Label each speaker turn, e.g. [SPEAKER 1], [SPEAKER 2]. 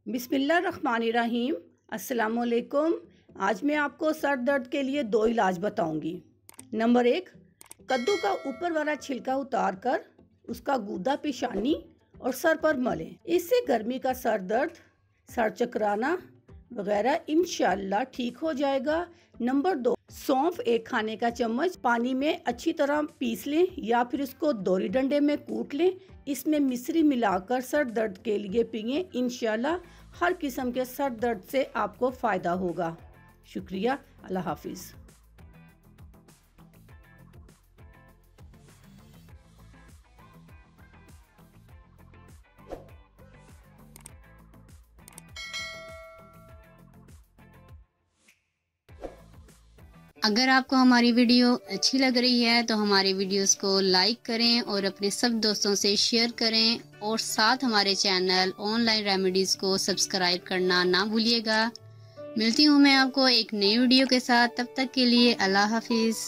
[SPEAKER 1] बिस्मिल्लाहिर्रहमानिर्रहीम। अस्सलामुअलैकुम। आज मैं आपको सर दर्द के लिए 2 इलाज बताऊंगी। नंबर 1, कद्दू का ऊपर वाला छिलका उतार कर उसका गूदा पेशानी और सर पर मलें। इससे गर्मी का सर दर्द, सर चकराना वगैरह इंशाअल्लाह ठीक हो जाएगा। नंबर 2, सौंफ 1 खाने का चम्मच पानी में अच्छी तरह पीस लें या फिर इसको दोरी डंडे में कूट लें। इसमें मिश्री मिलाकर सर दर्द के लिए पिएं। इंशाअल्लाह हर किस्म के सर दर्द से आपको फ़ायदा होगा। शुक्रिया। अल्लाह हाफिज़।
[SPEAKER 2] अगर आपको हमारी वीडियो अच्छी लग रही है तो हमारे वीडियोस को लाइक करें और अपने सब दोस्तों से शेयर करें और साथ हमारे चैनल ऑनलाइन रेमेडीज़ को सब्सक्राइब करना ना भूलिएगा। मिलती हूँ मैं आपको एक नई वीडियो के साथ। तब तक के लिए अल्लाह हाफिज़।